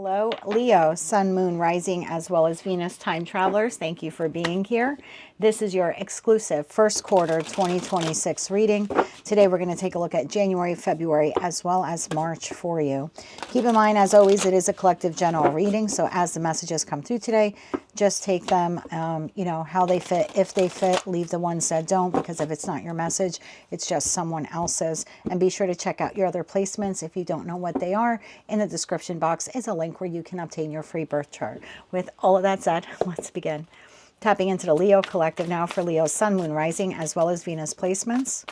Hello, Leo, Sun, Moon, Rising, as well as Venus time travelers. Thank you for being here. This is your exclusive first quarter 2026 reading. Today we're going to take a look at January, February, as well as March for you. Keep in mind, as always, it is a collective general reading. So as the messages come through today, just take them, how they fit. If they fit, leave the ones that don't, because if it's not your message, it's just someone else's. And be sure to check out your other placements if you don't know what they are. In the description box is a link where you can obtain your free birth chart. With all of that said, let's begin. Tapping into the Leo collective now for Leo, Sun, Moon, Rising, as well as Venus placements.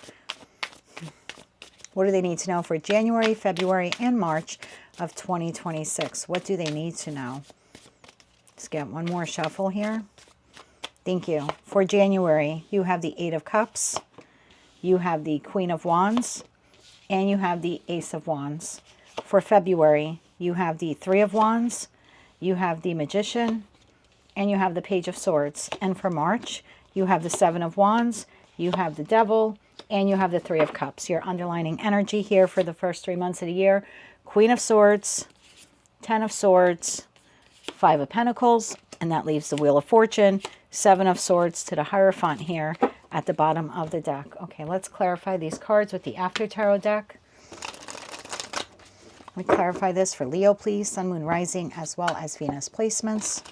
What do they need to know for January, February, and March of 2026? What do they need to know? Let's get one more shuffle here. Thank you. For January, you have the Eight of Cups, you have the Queen of Wands, and you have the Ace of Wands. For February, you have the Three of Wands, you have the Magician, and you have the Page of Swords. And for March, you have the Seven of Wands, you have the Devil, and you have the Three of Cups. Your underlining energy here for the first 3 months of the year: Queen of Swords, Ten of Swords, Five of Pentacles, and that leaves the Wheel of Fortune, Seven of Swords to the Hierophant here at the bottom of the deck. Okay, let's clarify these cards with the After Tarot deck. Let me clarify this for Leo, please. Sun, Moon, Rising, as well as Venus placements.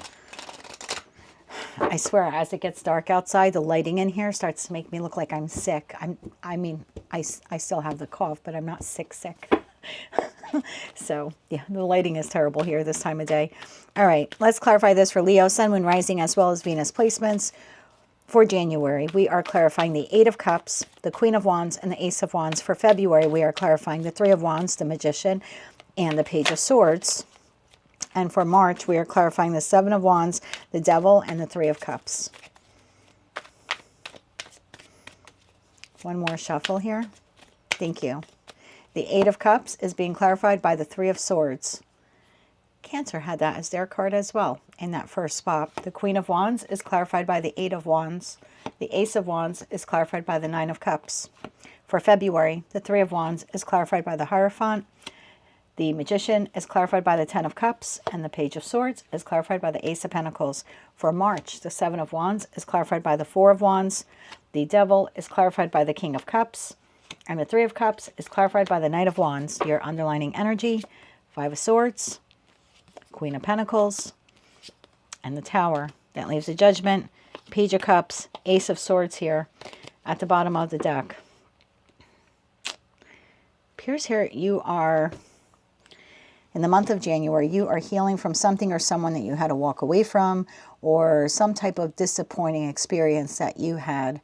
I swear, as it gets dark outside, the lighting in here starts to make me look like I'm sick. I still have the cough, but I'm not sick. So, yeah, the lighting is terrible here this time of day. All right, let's clarify this for Leo, Sun, Moon, Rising, as well as Venus placements. For January, we are clarifying the Eight of Cups, the Queen of Wands, and the Ace of Wands. For February, we are clarifying the Three of Wands, the Magician, and the Page of Swords. And for March, we are clarifying the Seven of Wands, the Devil, and the Three of Cups. One more shuffle here. Thank you. The Eight of Cups is being clarified by the Three of Swords. Cancer had that as their card as well in that first spot. The Queen of Wands is clarified by the Eight of Wands. The Ace of Wands is clarified by the Nine of Cups. For February, the Three of Wands is clarified by the Hierophant. The Magician is clarified by the Ten of Cups, and the Page of Swords is clarified by the Ace of Pentacles. For March, the Seven of Wands is clarified by the Four of Wands. The Devil is clarified by the King of Cups, and the Three of Cups is clarified by the Knight of Wands. Your underlining energy: Five of Swords, Queen of Pentacles, and the Tower. That leaves the Judgment, Page of Cups, Ace of Swords here at the bottom of the deck. Appears here you are, in the month of January, you are healing from something or someone that you had to walk away from, or some type of disappointing experience that you had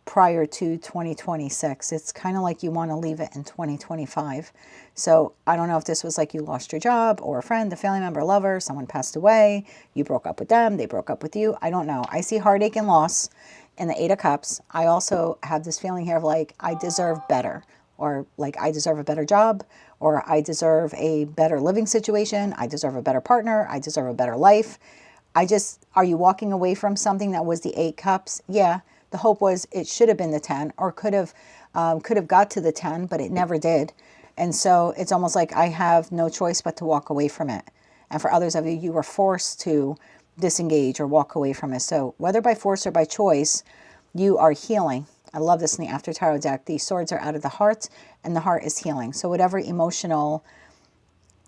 prior to 2026. It's kind of like you want to leave it in 2025. So I don't know if this was like you lost your job, or a friend, a family member, a lover, someone passed away, you broke up with them, they broke up with you. I don't know. I see heartache and loss in the Eight of Cups. I also have this feeling here of like, I deserve better, or like I deserve a better job, or I deserve a better living situation, I deserve a better partner, I deserve a better life. Are you walking away from something that was the Eight Cups? Yeah. The hope was it should have been the 10, or could have got to the 10, but it never did. And so it's almost like I have no choice but to walk away from it. And for others of you, you were forced to disengage or walk away from it. So whether by force or by choice, you are healing. I love this in the After Tarot deck. These swords are out of the heart, and the heart is healing. So whatever emotional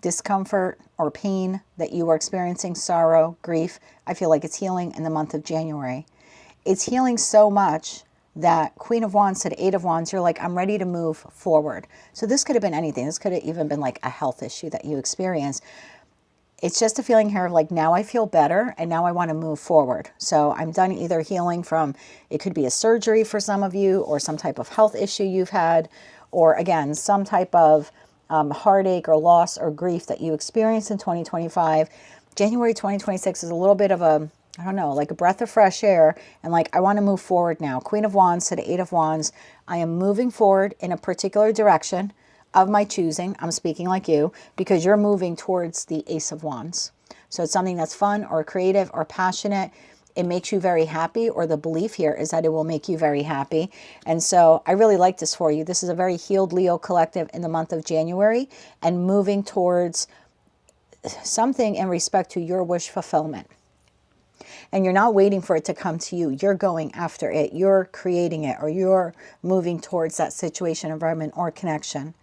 discomfort or pain that you are experiencing, sorrow, grief, I feel like it's healing in the month of January. It's healing so much that Queen of Wands to the Eight of Wands, you're like, I'm ready to move forward. So this could have been anything. This could have even been like a health issue that you experienced. It's just a feeling here of like, now I feel better and now I want to move forward. So I'm done either healing from, it could be a surgery for some of you, or some type of health issue you've had, or again, some type of heartache or loss or grief that you experienced in 2025. January 2026 is a little bit of a, I don't know, like a breath of fresh air, and like, I want to move forward now. Queen of Wands to the Eight of Wands. I am moving forward in a particular direction of my choosing. I'm speaking like you, because you're moving towards the Ace of Wands. So it's something that's fun or creative or passionate. It makes you very happy, or the belief here is that it will make you very happy. And so I really like this for you. This is a very healed Leo collective in the month of January, and moving towards something in respect to your wish fulfillment. And you're not waiting for it to come to you. You're going after it. You're creating it, or you're moving towards that situation, environment, or connection.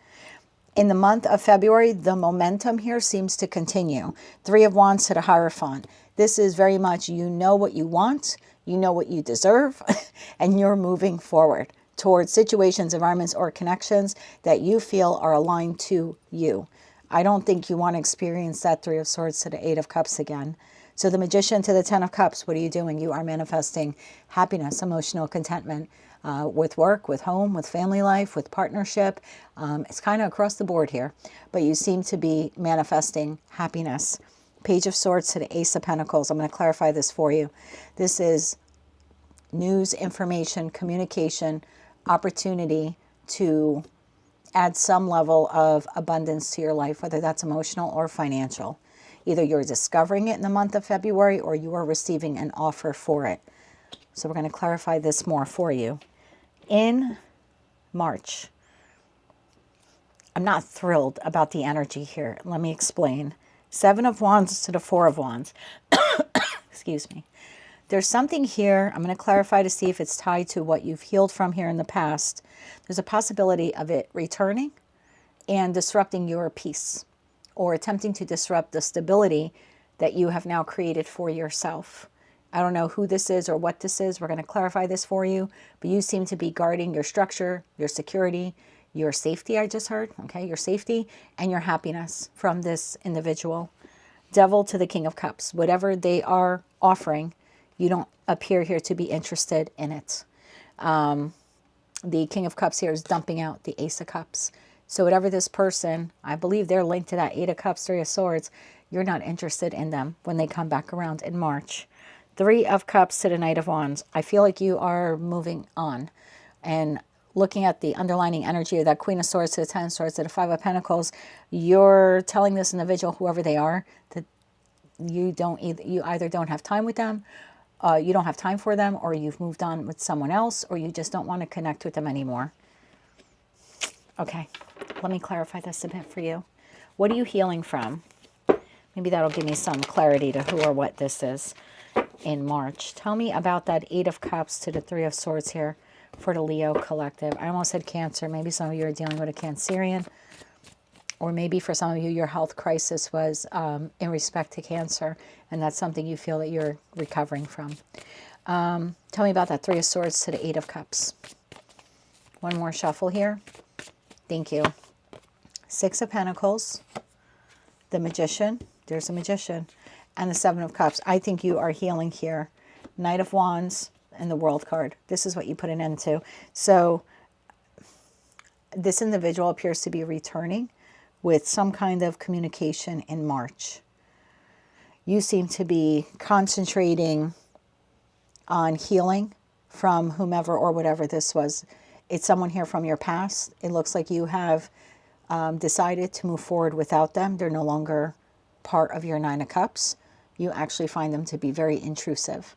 In the month of February, the momentum here seems to continue. 3 of Wands to the Hierophant. This is very much, you know what you want, you know what you deserve, and you're moving forward towards situations, environments, or connections that you feel are aligned to you. I don't think you want to experience that 3 of Swords to the 8 of Cups again. So the Magician to the 10 of Cups, what are you doing? You are manifesting happiness, emotional contentment with work, with home, with family life, with partnership. It's kind of across the board here, but you seem to be manifesting happiness. Page of Swords to the Ace of Pentacles. I'm going to clarify this for you. This is news, information, communication, opportunity to add some level of abundance to your life, whether that's emotional or financial. Either you're discovering it in the month of February or you are receiving an offer for it. So we're going to clarify this more for you. In March, I'm not thrilled about the energy here. Let me explain. 7 of Wands to the 4 of Wands. Excuse me. There's something here, I'm going to clarify to see if it's tied to what you've healed from here in the past. There's a possibility of it returning and disrupting your peace, or attempting to disrupt the stability that you have now created for yourself. I don't know who this is or what this is. We're going to clarify this for you, but you seem to be guarding your structure, your security, your safety, I just heard, okay, your safety and your happiness from this individual. Devil to the King of Cups. Whatever they are offering, you don't appear here to be interested in it. The King of Cups here is dumping out the Ace of Cups. So whatever this person, I believe they're linked to that 8 of Cups, 3 of Swords, you're not interested in them when they come back around in March. 3 of Cups to the Knight of Wands. I feel like you are moving on. And looking at the underlining energy of that Queen of Swords to the 10 of Swords to the 5 of Pentacles, you're telling this individual, whoever they are, that you either don't have time with them, you don't have time for them, or you've moved on with someone else, or you just don't want to connect with them anymore. Okay, let me clarify this a bit for you. What are you healing from? Maybe that'll give me some clarity to who or what this is in March. Tell me about that 8 of Cups to the 3 of Swords here for the Leo collective. I almost said Cancer. Maybe some of you are dealing with a Cancerian, or maybe for some of you, your health crisis was in respect to cancer, and that's something you feel that you're recovering from. Tell me about that 3 of Swords to the 8 of Cups. One more shuffle here. Thank you. 6 of Pentacles, the Magician, there's a Magician, and the 7 of Cups. I think you are healing here. Knight of Wands and the World card. This is what you put an end to. So this individual appears to be returning with some kind of communication in March. You seem to be concentrating on healing from whomever or whatever this was. It's someone here from your past. It looks like you have decided to move forward without them. They're no longer part of your 9 of Cups. You actually find them to be very intrusive.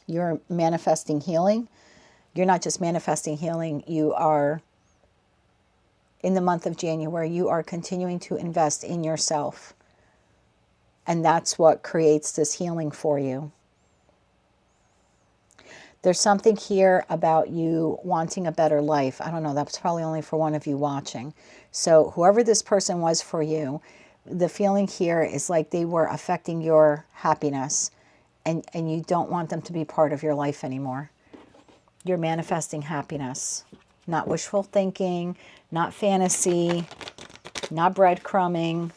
You're manifesting healing. You're not just manifesting healing. You are, in the month of January, you are continuing to invest in yourself. And that's what creates this healing for you. There's something here about you wanting a better life. I don't know, that's probably only for one of you watching. So whoever this person was for you, the feeling here is like they were affecting your happiness, and you don't want them to be part of your life anymore. You're manifesting happiness, not wishful thinking, not fantasy, not breadcrumbing.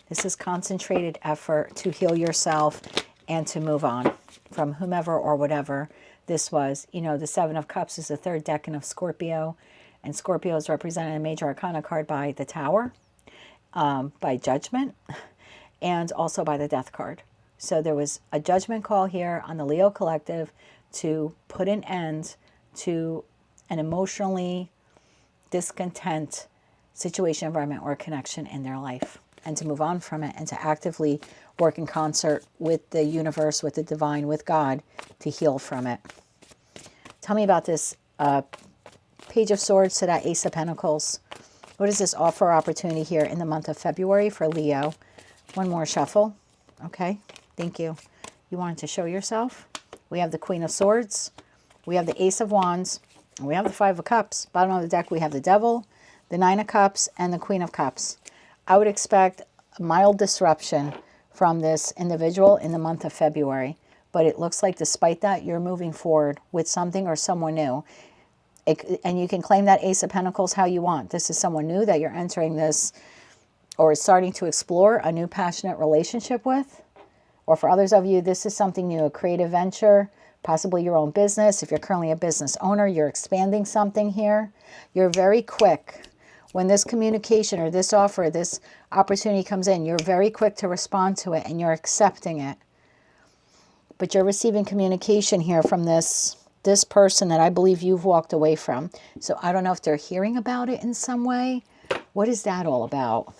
This is concentrated effort to heal yourself and to move on from whomever or whatever this was. You know, the 7 of Cups is the 3rd decan of Scorpio, and Scorpio is represented in a major arcana card by the Tower, by Judgment, and also by the Death card. So there was a judgment call here on the Leo collective to put an end to an emotionally discontent situation, environment, or connection in their life, and to move on from it and to actively work in concert with the universe, with the divine, with God, to heal from it. Tell me about this Page of Swords to that Ace of Pentacles. What is this offer opportunity here in the month of February for Leo? One more shuffle. Okay, thank you. You wanted to show yourself. We have the Queen of Swords. We have the Ace of Wands. And we have the Five of Cups. Bottom of the deck, we have the Devil, the Nine of Cups, and the Queen of Cups. I would expect mild disruption from this individual in the month of February. But it looks like despite that, you're moving forward with something or someone new. And you can claim that Ace of Pentacles how you want. This is someone new that you're entering this or starting to explore a new passionate relationship with. Or for others of you, this is something new, a creative venture, possibly your own business. If you're currently a business owner, you're expanding something here. You're very quick. When this communication or this offer, this opportunity comes in, you're very quick to respond to it and you're accepting it. But you're receiving communication here from this person that I believe you've walked away from. So I don't know if they're hearing about it in some way. What is that all about?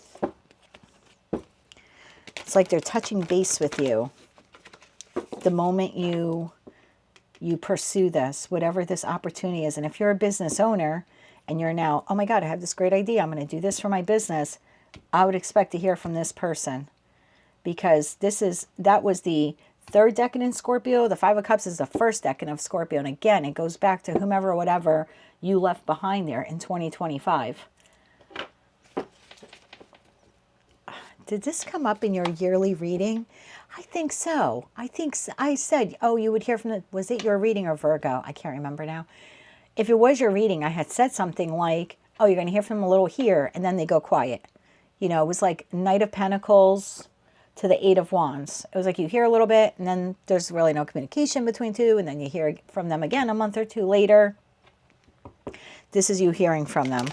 It's like they're touching base with you the moment you pursue this, whatever this opportunity is. And if you're a business owner and you're now, oh my God, I have this great idea, I'm going to do this for my business, I would expect to hear from this person, because that was the third decan in Scorpio. The Five of Cups is the first decan of Scorpio. And again, it goes back to whomever or whatever you left behind there in 2025. Did this come up in your yearly reading? I think so. I said, oh, you would hear from was it your reading or Virgo? I can't remember now. If it was your reading, I had said something like, oh, you're going to hear from them a little here, and then they go quiet. You know, it was like Knight of Pentacles to the Eight of Wands. It was like you hear a little bit, and then there's really no communication between two, and then you hear from them again a month or two later. This is you hearing from them.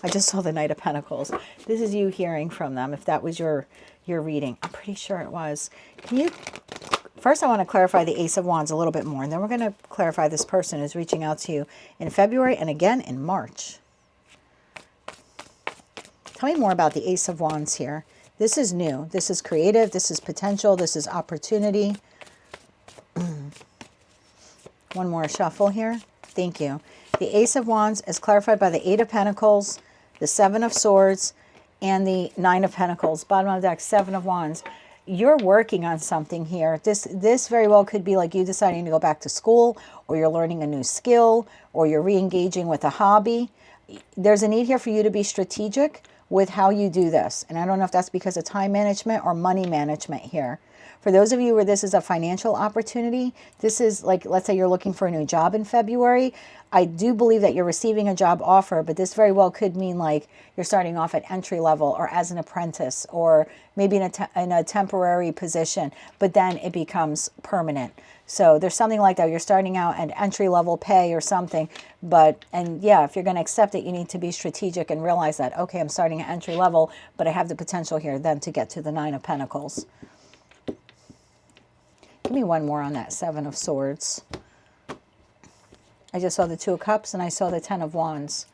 I just saw the Knight of Pentacles. This is you hearing from them, if that was your reading. I'm pretty sure it was. First, I want to clarify the Ace of Wands a little bit more, and then we're going to clarify this person who's reaching out to you in February and again in March. Tell me more about the Ace of Wands here. This is new. This is creative. This is potential. This is opportunity. One more shuffle here. Thank you. The Ace of Wands is clarified by the Eight of Pentacles, the Seven of Swords, and the Nine of Pentacles. Bottom of the deck, Seven of Wands. You're working on something here. This very well could be like you deciding to go back to school, or you're learning a new skill, or you're re-engaging with a hobby. There's a need here for you to be strategic with how you do this. And I don't know if that's because of time management or money management here. For those of you where this is a financial opportunity, this is like, let's say you're looking for a new job in February. I do believe that you're receiving a job offer, but this very well could mean like you're starting off at entry level or as an apprentice, or maybe in a temporary position, but then it becomes permanent. So there's something like that. You're starting out at entry level pay or something, and yeah, if you're going to accept it, you need to be strategic and realize that, okay, I'm starting at entry level, but I have the potential here then to get to the Nine of Pentacles. Give me one more on that Seven of Swords. I just saw the Two of Cups and I saw the Ten of Wands.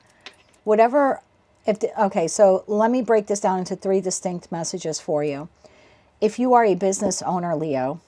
Okay, so let me break this down into three distinct messages for you. If you are a business owner, Leo,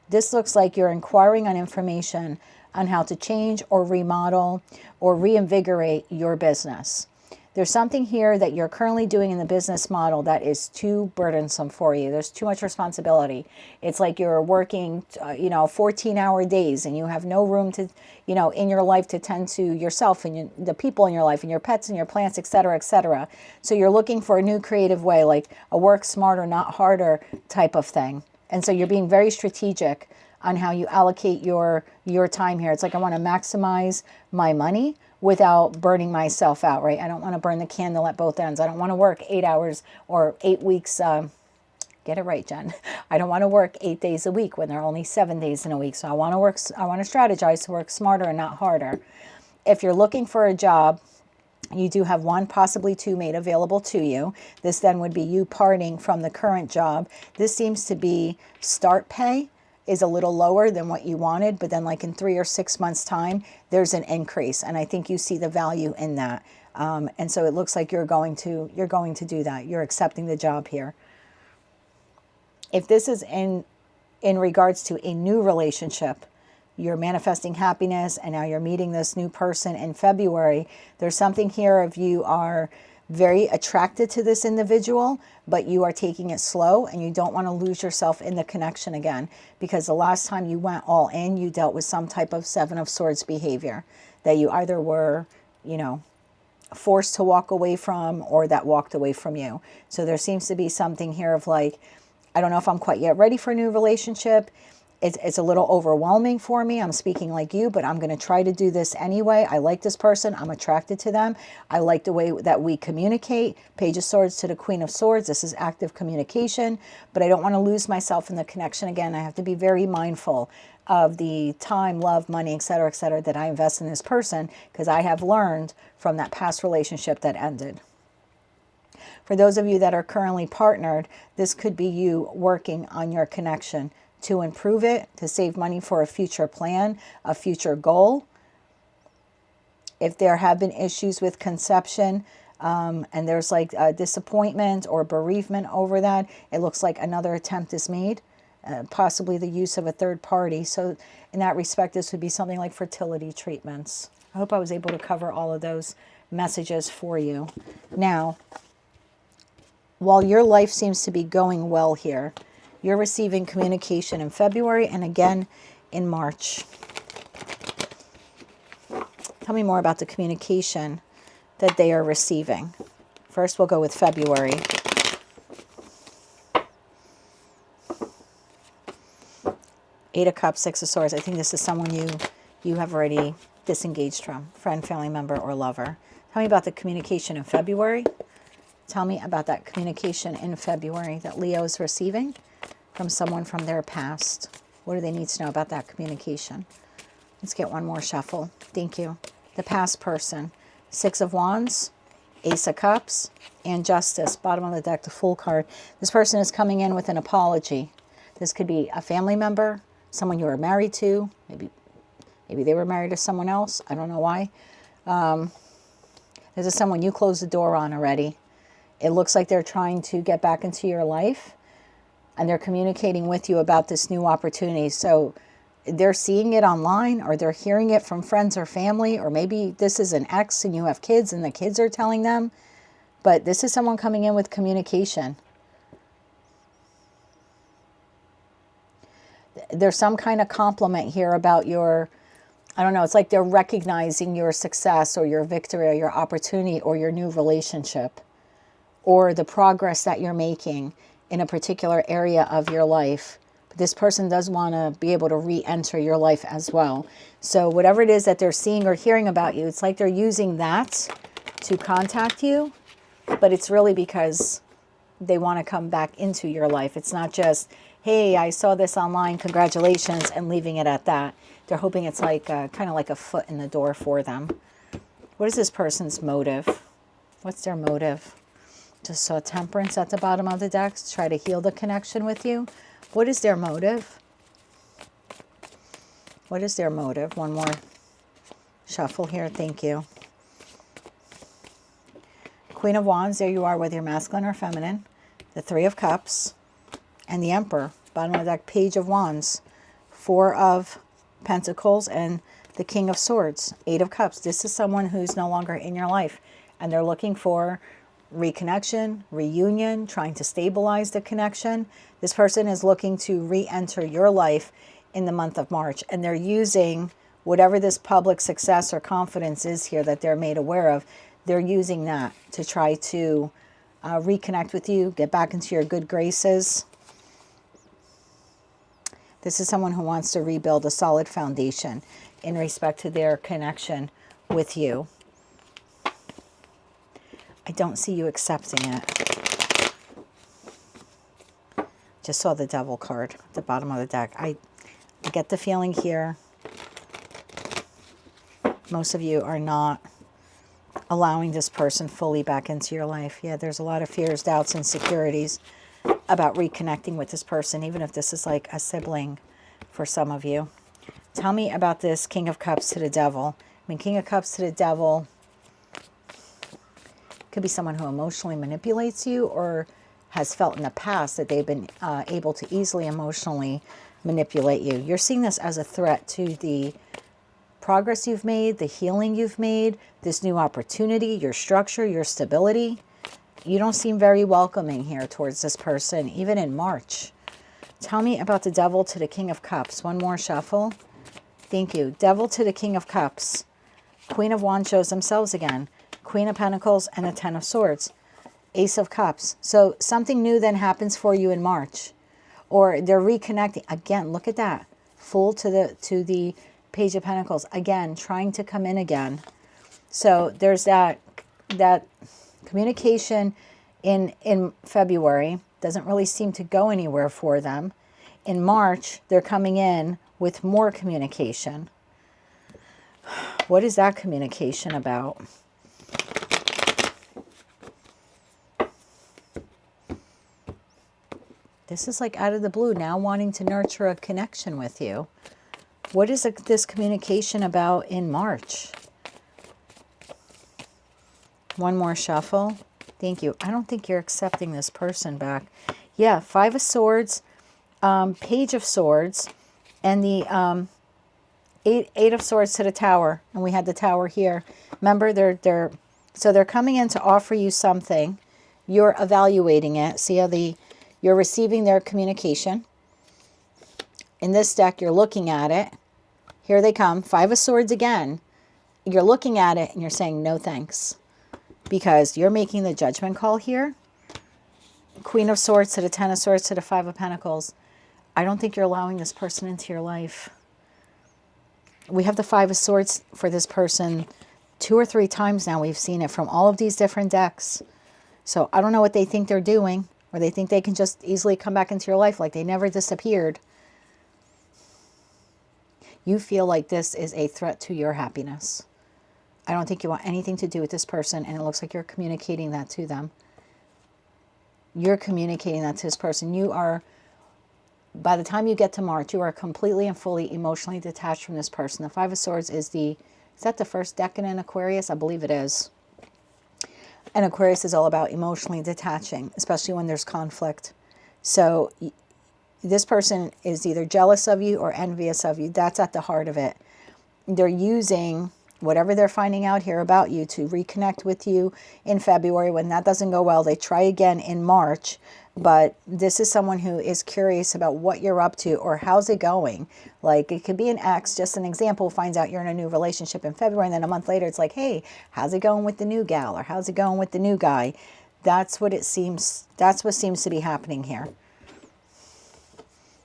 this looks like you're inquiring on information on how to change or remodel or reinvigorate your business. There's something here that you're currently doing in the business model that is too burdensome for you. There's too much responsibility. It's like you're working, 14-hour days, and you have no room to, in your life to tend to yourself and the people in your life and your pets and your plants, et cetera, et cetera. So you're looking for a new creative way, like a work smarter, not harder type of thing. And so you're being very strategic on how you allocate your time here. It's like, I want to maximize my money without burning myself out, right? I don't want to burn the candle at both ends. I don't want to work 8 hours or 8 weeks. Get it right, Jen. I don't want to work 8 days a week when there are only 7 days in a week. So I want to strategize to work smarter and not harder. If you're looking for a job, you do have one, possibly two made available to you. This then would be you parting from the current job. This seems to be start pay is a little lower than what you wanted, but then like in 3 or 6 months time, there's an increase. And I think you see the value in that. And so it looks like you're going to do that. You're accepting the job here. If this is in regards to a new relationship, you're manifesting happiness, and now you're meeting this new person in February. There's something here of you are very attracted to this individual, but you are taking it slow and you don't want to lose yourself in the connection again, because the last time you went all in, you dealt with some type of Seven of Swords behavior that you either were, forced to walk away from, or that walked away from you. So there seems to be something here of like, I don't know if I'm quite yet ready for a new relationship. It's a little overwhelming for me. I'm speaking like you, but I'm going to try to do this anyway. I like this person. I'm attracted to them. I like the way that we communicate. Page of Swords to the Queen of Swords. This is active communication, but I don't want to lose myself in the connection again. I have to be very mindful of the time, love, money, et cetera, that I invest in this person, because I have learned from that past relationship that ended. For those of you that are currently partnered, this could be you working on your connection to improve it, to save money for a future plan, a future goal. If there have been issues with conception, and there's like a disappointment or bereavement over that, it looks like another attempt is made, possibly the use of a third party. So in that respect, this would be something like fertility treatments. I hope I was able to cover all of those messages for you. Now, while your life seems to be going well here, you're receiving communication in February and again in March. Tell me more about the communication that they are receiving. First, we'll go with February. Eight of Cups, Six of Swords. I think this is someone you have already disengaged from. Friend, family member, or lover. Tell me about the communication in February. Tell me about that communication in February that Leo is receiving from someone from their past. What do they need to know about that communication? Let's get one more shuffle. Thank you. The past person. Six of Wands, Ace of Cups, and Justice. Bottom of the deck, the Fool card. This person is coming in with an apology. This could be a family member, someone you were married to. Maybe they were married to someone else. I don't know why. This is someone you closed the door on already. It looks like they're trying to get back into your life, and they're communicating with you about this new opportunity. So they're seeing it online, or they're hearing it from friends or family, or maybe this is an ex and you have kids and the kids are telling them. But this is someone coming in with communication. There's some kind of compliment here about your, I don't know, it's like they're recognizing your success or your victory or your opportunity or your new relationship or the progress that you're making in a particular area of your life. But this person does want to be able to re-enter your life as well. So whatever it is that they're seeing or hearing about you, it's like they're using that to contact you, but it's really because they want to come back into your life. It's not just, hey, I saw this online, congratulations, and leaving it at that. They're hoping it's like kind of like a foot in the door for them. What is this person's motive? What's their motive? Just saw Temperance at the bottom of the deck to try to heal the connection with you. What is their motive? What is their motive? One more shuffle here. Thank you. Queen of Wands, there you are with your masculine or feminine. The Three of Cups and the Emperor. Bottom of the deck, Page of Wands. Four of Pentacles and the King of Swords. Eight of Cups. This is someone who's no longer in your life, and they're looking for reconnection, reunion, trying to stabilize the connection. This person is looking to re-enter your life in the month of March, and they're using whatever this public success or confidence is here that they're made aware of. They're using that to try to reconnect with you, get back into your good graces. This is someone who wants to rebuild a solid foundation in respect to their connection with you. I don't see you accepting it. Just saw the Devil card at the bottom of the deck. I get the feeling here most of you are not allowing this person fully back into your life. Yeah, there's a lot of fears, doubts, insecurities about reconnecting with this person, even if this is like a sibling for some of you. Tell me about this King of Cups to the Devil. I mean, King of Cups to the Devil could be someone who emotionally manipulates you or has felt in the past that they've been able to easily emotionally manipulate you. You're seeing this as a threat to the progress you've made, the healing you've made, this new opportunity, your structure, your stability. You don't seem very welcoming here towards this person, even in March. Tell me about the Devil to the King of Cups. One more shuffle. Thank you. Devil to the King of Cups. Queen of Wands shows themselves again. Queen of Pentacles and the Ten of Swords. Ace of Cups. So something new then happens for you in March. Or they're reconnecting. Again, look at that. Fool to the Page of Pentacles. Again, trying to come in again. So there's that communication in February. Doesn't really seem to go anywhere for them. In March, they're coming in with more communication. What is that communication about? This is like out of the blue, now wanting to nurture a connection with you. What is this communication about in March? One more shuffle. Thank you. I don't think you're accepting this person back. Yeah, Five of Swords, Page of Swords, and the Eight of Swords to the Tower. And we had the Tower here. Remember, they're coming in to offer you something. You're evaluating it. See how you're receiving their communication. In this deck, you're looking at it. Here they come. Five of Swords again. You're looking at it and you're saying no thanks. Because you're making the judgment call here. Queen of Swords to the Ten of Swords to the Five of Pentacles. I don't think you're allowing this person into your life. We have the Five of Swords for this person 2 or 3 times now. We've seen it from all of these different decks. So I don't know what they think they're doing. Or they think they can just easily come back into your life like they never disappeared. You feel like this is a threat to your happiness. I don't think you want anything to do with this person, and it looks like you're communicating that to them. You're communicating that to this person. You are, by the time you get to March, you are completely and fully emotionally detached from this person. The Five of Swords is that the first decan in Aquarius? I believe it is. And Aquarius is all about emotionally detaching, especially when there's conflict. So this person is either jealous of you or envious of you. That's at the heart of it. They're using whatever they're finding out here about you to reconnect with you in February. When that doesn't go well, they try again in March. But this is someone who is curious about what you're up to or how's it going. Like, it could be an ex, just an example, finds out you're in a new relationship in February, and then a month later it's like, hey, how's it going with the new gal, or how's it going with the new guy? That's what it seems, that's what seems to be happening here.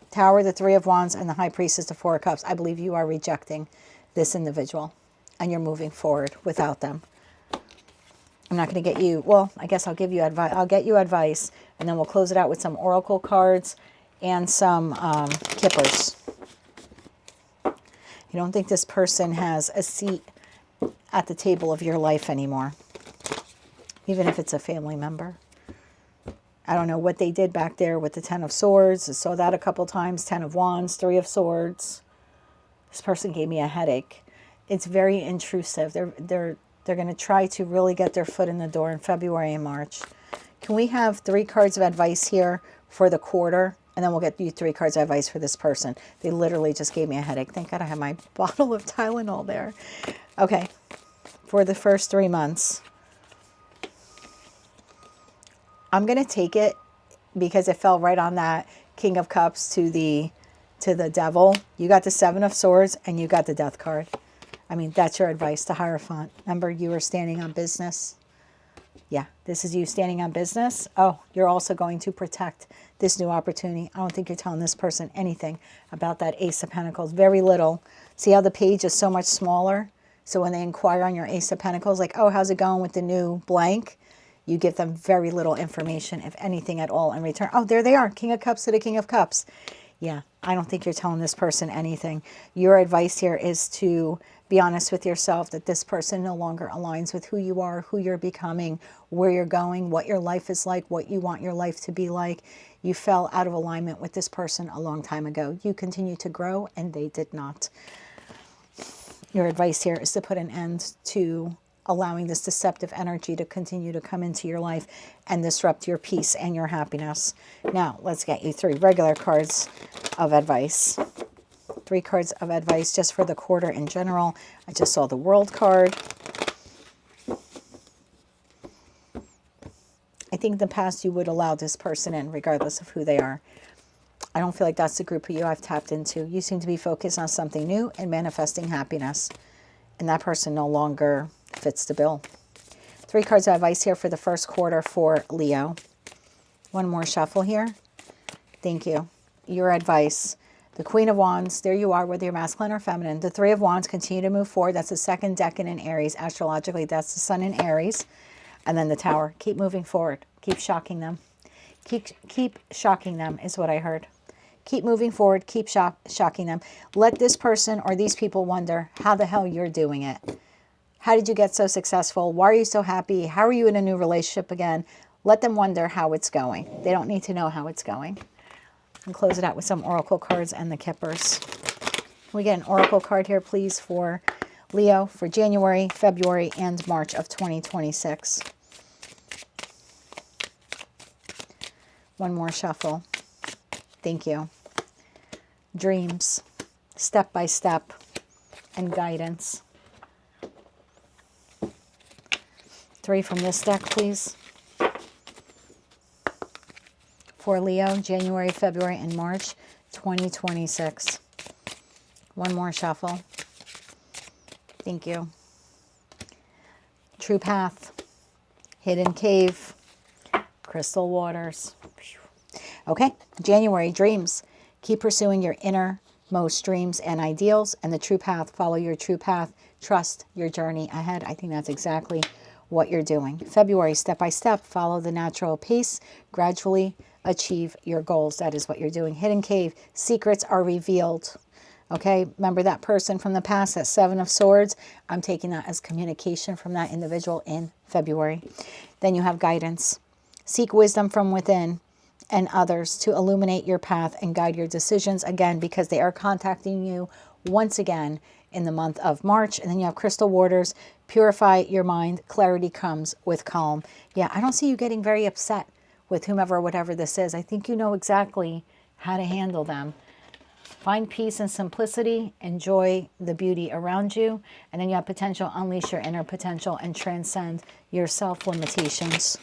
Tower, the Three of Wands, and the High Priestess, the Four of Cups. I believe you are rejecting this individual, and you're moving forward without them. I'm not going to get you, well, I guess I'll give you advice. I'll get you advice, and then we'll close it out with some oracle cards and some kippers. You don't think this person has a seat at the table of your life anymore, even if it's a family member. I don't know what they did back there with the Ten of Swords. I saw that a couple times. 10 of Wands, 3 of Swords. This person gave me a headache. It's very intrusive. They're going to try to really get their foot in the door in February and March. Can we have 3 cards of advice here for the quarter? And then we'll get you 3 cards of advice for this person. They literally just gave me a headache. Thank God I have my bottle of Tylenol there. Okay. For the first 3 months, I'm going to take it because it fell right on that King of Cups to the Devil. You got the 7 of Swords and you got the Death card. I mean, that's your advice to Hierophant. Remember, you are standing on business. Yeah, this is you standing on business. Oh, you're also going to protect this new opportunity. I don't think you're telling this person anything about that Ace of Pentacles. Very little. See how the page is so much smaller? So when they inquire on your Ace of Pentacles, like, oh, how's it going with the new blank? You give them very little information, if anything at all, in return. Oh, there they are. King of Cups to the King of Cups. Yeah, I don't think you're telling this person anything. Your advice here is to be honest with yourself that this person no longer aligns with who you are, who you're becoming, where you're going, what your life is like, what you want your life to be like. You fell out of alignment with this person a long time ago. You continue to grow, and they did not. Your advice here is to put an end to allowing this deceptive energy to continue to come into your life and disrupt your peace and your happiness. Now, let's get you 3 regular cards of advice. 3 cards of advice just for the quarter in general. I just saw the World card. I think in the past you would allow this person in regardless of who they are. I don't feel like that's the group of you I've tapped into. You seem to be focused on something new and manifesting happiness. And that person no longer fits the bill. 3 cards of advice here for the first quarter for Leo. One more shuffle here. Thank you. Your advice. The Queen of Wands, there you are, whether you're masculine or feminine. The 3 of Wands, continue to move forward. That's the 2nd decan in Aries. Astrologically, that's the Sun in Aries. And then the Tower. Keep moving forward. Keep shocking them. Keep shocking them is what I heard. Keep moving forward. Keep shocking them. Let this person or these people wonder how the hell you're doing it. How did you get so successful? Why are you so happy? How are you in a new relationship again? Let them wonder how it's going. They don't need to know how it's going. And close it out with some oracle cards and the kippers. We get an oracle card here, please, for Leo for January, February, and March of 2026. One more shuffle. Thank you. Dreams, step by step, and guidance. 3 from this deck, please. For Leo, January, February, and March 2026. One more shuffle. Thank you. True path, hidden cave, crystal waters. Okay, January, dreams. Keep pursuing your innermost dreams and ideals, and the true path. Follow your true path. Trust your journey ahead. I think that's exactly what you're doing. February, step by step, follow the natural pace. Gradually achieve your goals. That is what you're doing. Hidden cave, secrets are revealed. Okay, remember that person from the past, that 7 of Swords? I'm taking that as communication from that individual in February. Then you have guidance. Seek wisdom from within and others to illuminate your path and guide your decisions, again, because they are contacting you once again in the month of March. And then you have crystal waters. Purify your mind. Clarity comes with calm. Yeah, I don't see you getting very upset with whomever, whatever this is. I think you know exactly how to handle them. Find peace and simplicity. Enjoy the beauty around you. And then you have potential. Unleash your inner potential and transcend your self-limitations.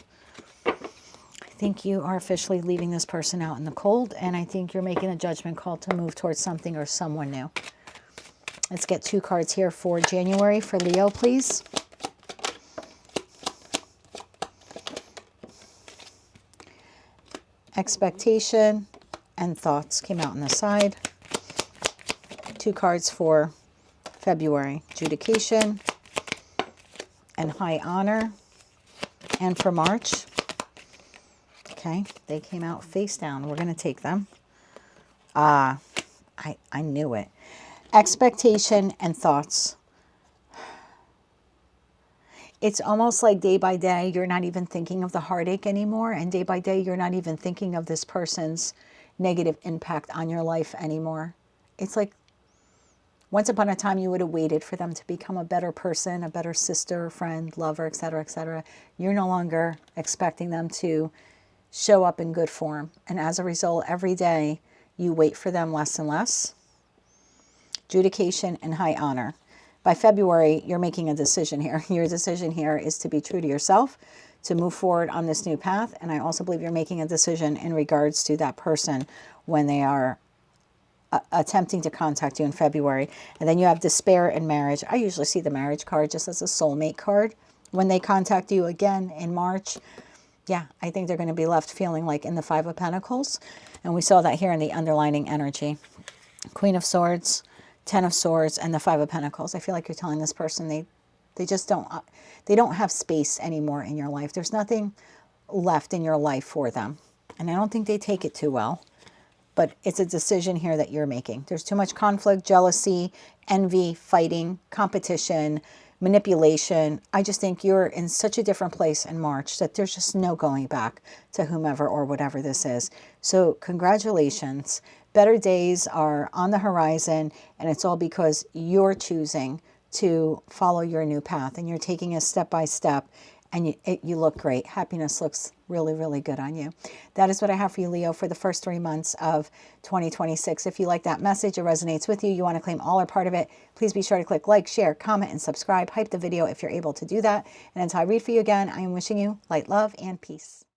I think you are officially leaving this person out in the cold. And I think you're making a judgment call to move towards something or someone new. Let's get 2 cards here for January for Leo, please. Expectation and thoughts came out on the side. 2 cards for February. Judication and high honor. And for March. Okay, they came out face down. We're going to take them. I knew it. Expectation and thoughts. It's almost like day by day, you're not even thinking of the heartache anymore. And day by day, you're not even thinking of this person's negative impact on your life anymore. It's like once upon a time, you would have waited for them to become a better person, a better sister, friend, lover, etc., etc. You're no longer expecting them to show up in good form. And as a result, every day, you wait for them less and less. Judication and high honor. By February, you're making a decision here. Your decision here is to be true to yourself, to move forward on this new path. And I also believe you're making a decision in regards to that person when they are attempting to contact you in February. And then you have despair and marriage. I usually see the marriage card just as a soulmate card. When they contact you again in March, yeah, I think they're going to be left feeling like in the 5 of Pentacles. And we saw that here in the underlining energy. Queen of Swords, 10 of Swords, and the 5 of Pentacles. I feel like you're telling this person they just don't have space anymore in your life. There's nothing left in your life for them. And I don't think they take it too well. But it's a decision here that you're making. There's too much conflict, jealousy, envy, fighting, competition, manipulation. I just think you're in such a different place in March that there's just no going back to whomever or whatever this is. So congratulations. Better days are on the horizon, and it's all because you're choosing to follow your new path, and you're taking it step by step, and you look great. Happiness looks really, really good on you. That is what I have for you, Leo, for the first 3 months of 2026. If you like that message, it resonates with you, you want to claim all or part of it, please be sure to click like, share, comment, and subscribe. Hype the video if you're able to do that. And until I read for you again, I am wishing you light, love, and peace.